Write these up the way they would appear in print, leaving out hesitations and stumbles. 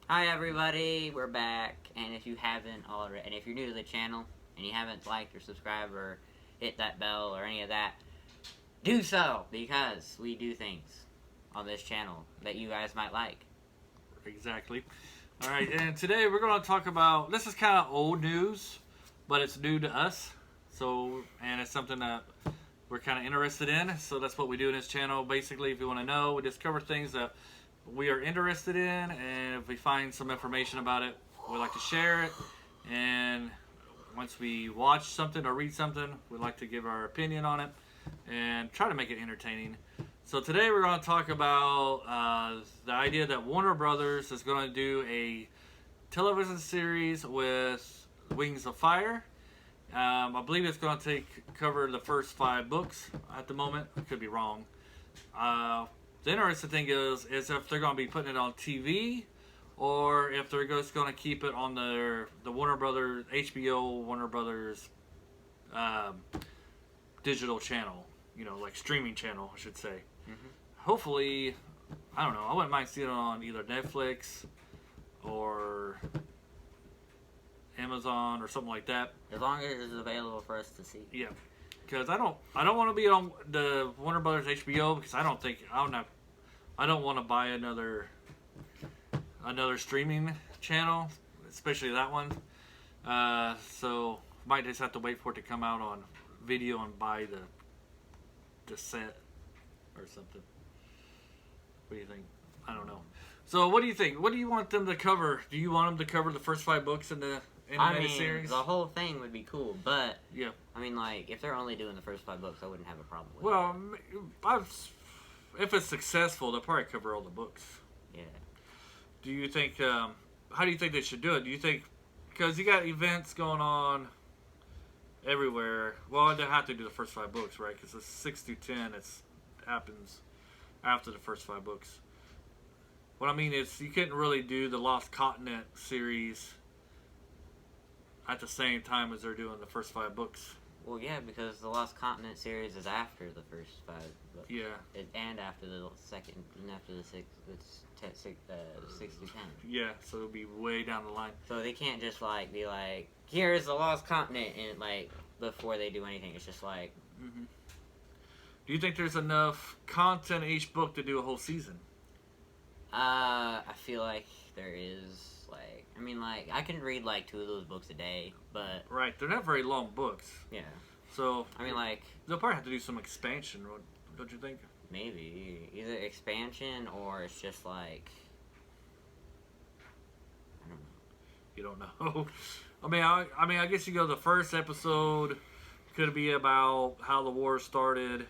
Hi everybody, we're back, and if you haven't already, and if you're new to the channel, and you haven't liked or subscribed or hit that bell or any of that, do so, because we do things on this channel that you guys might like. Exactly. All right, and today we're going to talk about, this is kind of old news, but it's new to us, and it's something that we're kind of interested in, so that's what we do in this channel. Basically, if you want to know, we discover things that we are interested in, and if we find some information about it, we like to share it, and once we watch something or read something, we like to give our opinion on it and try to make it entertaining. So today we're going to talk about the idea that Warner Brothers is going to do a television series with Wings of Fire. I believe it's going to cover the first 5 books at the moment. I could be wrong. The interesting thing is if they're going to be putting it on TV or if they're just going to keep it on the Warner Brothers, HBO Warner Brothers digital channel, like streaming channel, I should say. Mm-hmm. Hopefully, I don't know, I wouldn't mind seeing it on either Netflix or Amazon or something like that. As long as it's available for us to see. Yeah, because I don't want to be on the Warner Brothers HBO because I don't want to buy another streaming channel, especially that one. So might just have to wait for it to come out on video and buy the set or something. What do you think? I don't know. So what do you think? What do you want them to cover? Do you want them to cover the first 5 books in the animated series? The whole thing would be cool, but yeah. I mean, like, if they're only doing the first 5 books, I wouldn't have a problem with Well, if it's successful, they'll probably cover all the books. Yeah. Do you think? How do you think they should do it? Do you think because you got events going on everywhere? Well, they have to do the first 5 books, right? Because it's 6 through 10. It happens after the first 5 books. What I mean is, you couldn't really do the Lost Continent series at the same time as they're doing the first 5 books. Well, yeah, because the Lost Continent series is after the first 5 books. Yeah. And after the second, and after the 6 through 10. Yeah, so it'll be way down the line. So they can't just, like, be like, here's the Lost Continent, and, like, before they do anything, it's just like... Mm-hmm. Do you think there's enough content in each book to do a whole season? I feel like there is, like... I mean, like, I can read, like, 2 of those books a day, but... Right, they're not very long books. Yeah. So... I mean, like... They'll probably have to do some expansion, don't you think? Maybe. Either expansion, or it's just, like... I don't know. You don't know. I mean, I guess you go the first episode could be about how the war started,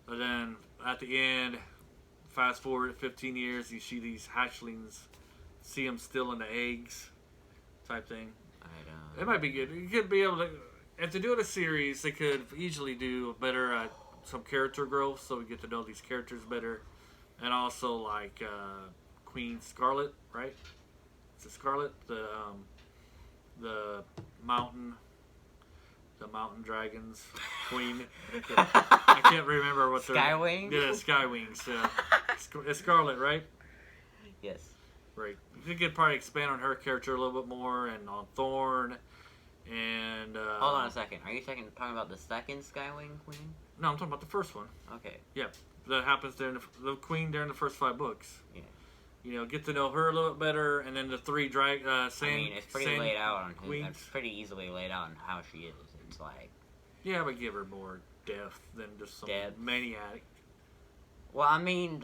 and then at the end, fast forward 15 years, you see these hatchlings, see them still in the eggs, type thing. I don't... It might be good. You could be able to, if they do it a series, they could easily do better at some character growth, so we get to know these characters better, and also like Queen Scarlet, right? Is it Scarlet? The mountain dragons queen. I can't remember what they're... Skywing? Yeah, Skywings. Yeah. It's Scarlet, right? Yes. Right. You could probably expand on her character a little bit more, and on Thorn, and... Hold on a second. Are you talking about the second Skywing Queen? No, I'm talking about the first one. Okay. Yeah. That happens during the queen during the first 5 books. Yeah. Get to know her a little bit better, and then the 3 sand. I mean, it's pretty laid out on who. Queens. It's pretty easily laid out on how she is. It's like... Yeah, but give her more depth than just some maniac. Well, I mean,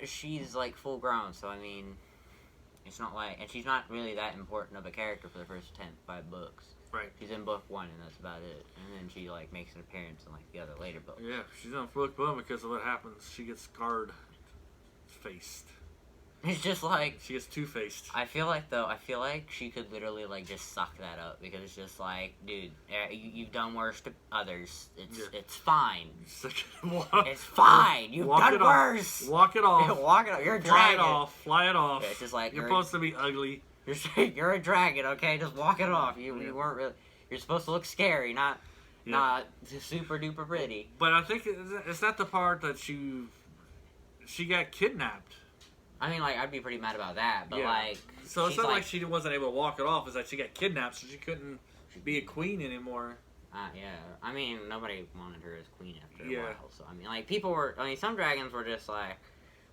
she's like full grown, so I mean, it's not like, and she's not really that important of a character for the first 5 books. Right. She's in book 1, and that's about it. And then she like makes an appearance in like the other later books. Yeah, she's in book 1 because of what happens. She gets scarred faced. It's just like... She gets two-faced. I feel like she could literally, like, just suck that up. Because it's just like, dude, you've done worse to others. It's fine. It's fine. You've done worse. Walk it off. Walk it off. You're a Fly dragon. it off. Fly it off. Yeah, it's just like... You're supposed to be ugly. You're a dragon, okay? Just walk it off. You weren't really... You're supposed to look scary, not super-duper pretty. But I think it's not the part that she got kidnapped. I mean, like, I'd be pretty mad about that, but Yeah. like, So it's she's not like she wasn't able to walk it off. It's that she got kidnapped, so she couldn't be a queen anymore. yeah. I mean, nobody wanted her as queen after a Yeah. while. So I mean, like, people were. I mean, some dragons were just like,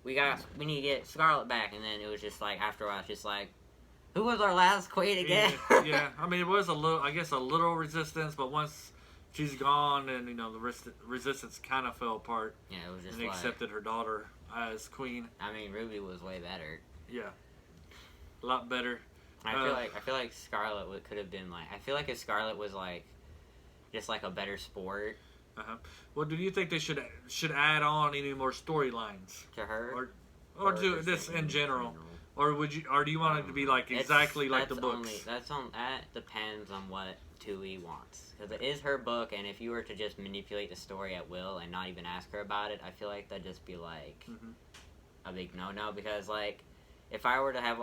we need to get Scarlet back, and then it was just like after a while, it's just like, who was our last queen again? Yeah. I mean, it was a little, I guess, a little resistance, but once she's gone, and you know, the resistance kind of fell apart, Yeah, it was just and they like. accepted her daughter as queen. I mean, Ruby was way better. Yeah, a lot better. I feel like Scarlet could have been like. I feel like if Scarlet was like, just like a better sport Well, do you think they should add on any more storylines, to her, or do just this in general, general? or do you want it to be like exactly like the books? That depends on what Tui wants, because it is her book, and if you were to just manipulate the story at will and not even ask her about it, I feel like that'd just be like a big no, because like. If I were to have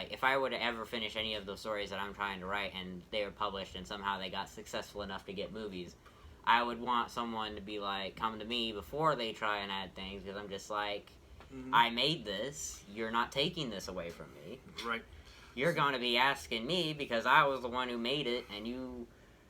if I were to ever finish any of those stories that I'm trying to write and they were published and somehow they got successful enough to get movies, I would want someone to be like, come to me before they try and add things, because I'm just like, I made this, you're not taking this away from me. Right. You're going to be asking me because I was the one who made it, and you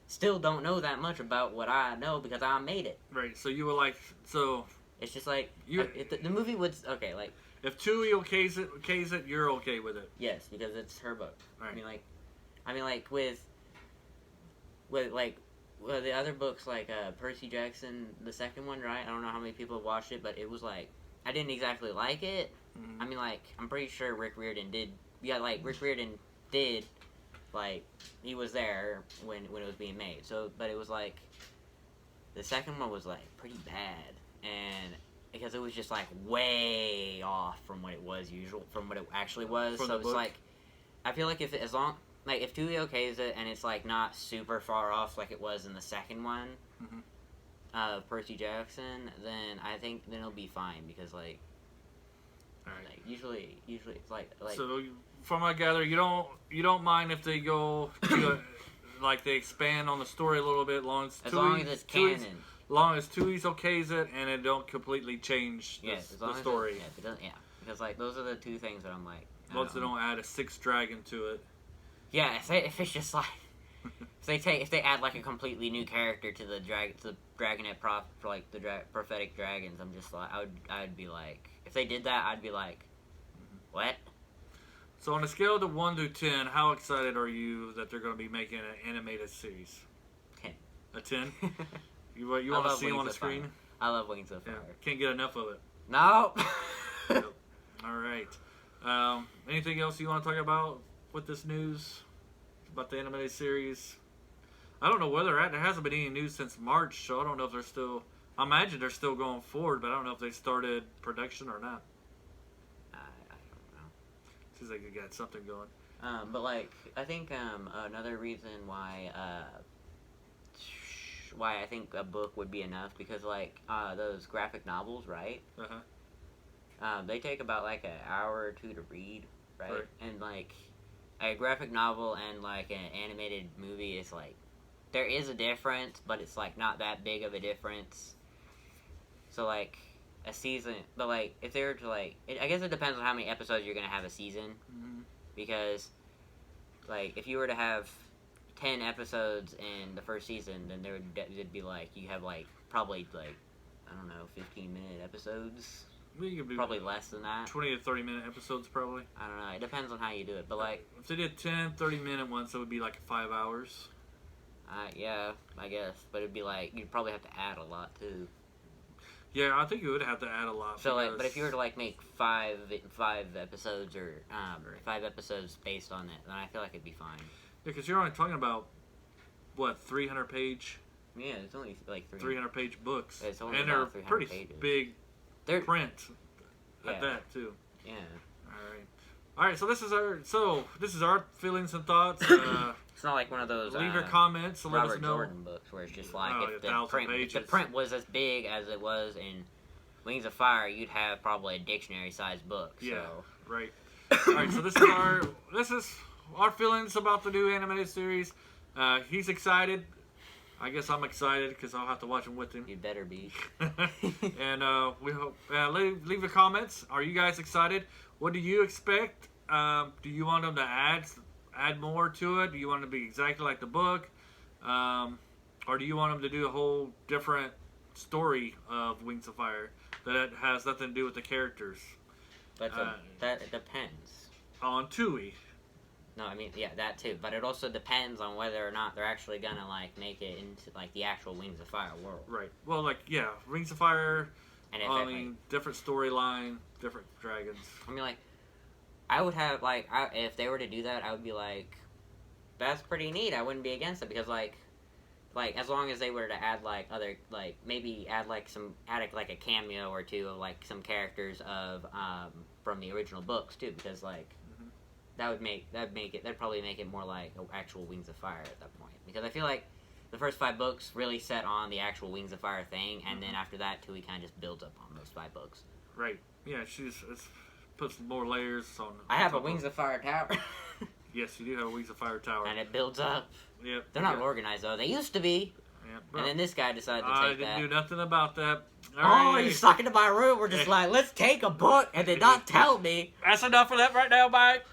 still don't know that much about what I know because I made it. Right. So you were like, so it's just like, the movie would, okay, like, if Tui okays it, you're okay with it. yes, because it's her book. Right. I mean, like with the other books, like Percy Jackson, the second one, right? I don't know how many people have watched it, but it was like I didn't exactly like it. I mean, like I'm pretty sure Rick Riordan did. Yeah, like Rick Riordan did. Like he was there when it was being made. So, but it was like the second one was like pretty bad, and because it was just like way off from what it was from what it actually was. From so the it's book? like I feel like if Tui okays it and it's like not super far off like it was in the second one of Percy Jackson, then I think then it'll be fine, because like, All right. like usually it's like So from what I gather, you don't mind if they go to like they expand on the story a little bit, as long as it's canon. Long as Tui's okays it and it don't completely change the story. Because like those are the two ththings that I'm like. Once they don't add a sixth dragon to it. Yeah, if it's just like if they add like a completely new character to the Dragonette prophetic dragons, I'm just like I'd be like, if they did that, I'd be like, what? So on a scale of 1 to 10, how excited are you that they're going to be making an animated series? 10. A 10? You want to see them on the screen? I love Wings of Fire. Yeah, can't get enough of it. No. Yep. All right. Anything else you want to talk about with this news about the animated series? I don't know where they're at. There hasn't been any news since March, so I don't know if they're still. I imagine they're still going forward, but I don't know if they started production or not. I don't know. Seems like they got something going. But like I think another reason why I think a book would be enough, because like those graphic novels, right? They take about like an hour or two to read, right? And like a graphic novel and like an animated movie is like, there is a difference, but it's like not that big of a difference. So like a season, but like if they were to like, I guess it depends on how many episodes you're gonna have a season, because like if you were to have 10 episodes in the first season, then it'd be like you have like probably like, I don't know, 15-minute episodes. Probably less than that. 20 to 30 minute episodes, probably. I don't know. It depends on how you do it. But like, if they did 10, 30 minute ones, it would be like 5 hours. Yeah, I guess. But it'd be like, you'd probably have to add a lot too. Yeah, I think you would have to add a lot. So like, but if you were to like make five episodes or 5 episodes based on it, then I feel like it'd be fine. Yeah, because you're only talking about what, 300 page? Yeah, it's only like 300 page books, it's only and they're about 300 pretty pages. big print at that too. Yeah. All right. So this is our feelings and thoughts. It's not like one of those. Leave your comments and let Robert us know. Jordan books where it's just like if the print was as big as it was in Wings of Fire, you'd have probably a dictionary-sized book. So. Yeah. Right. All right. So this is our feelings about the new animated series. He's excited. I guess I'm excited because I'll have to watch them with him. You better be. And we hope leave the comments. Are you guys excited? What do you expect? Do you want them to add more to it? Do you want it to be exactly like the book, or do you want them to do a whole different story of Wings of Fire that has nothing to do with the characters? But that depends. On Tui. No, I mean, yeah, that too. But it also depends on whether or not they're actually gonna like make it into like the actual Wings of Fire world. Right. Well, like Wings of Fire. And if different storyline, different dragons. I mean, like, I would have like, if they were to do that, I would be like, that's pretty neat. I wouldn't be against it because like as long as they were to add like other like maybe add like a cameo or two of like some characters of from the original books too, because like. That'd probably make it more like actual Wings of Fire at that point. Because I feel like the first 5 books really set on the actual Wings of Fire thing, and then after that, Tui kind of just builds up on those 5 books. Right. Yeah, it puts more layers on. I have a Wings of Fire tower. Yes, you do have a Wings of Fire tower. And it builds up. Yep. They're not organized, though. They used to be. Yep. And then this guy decided to take that. I didn't do nothing about that. All right. You stuck into my room. We're just like, let's take a book and then not tell me. That's enough of that right now, Mike.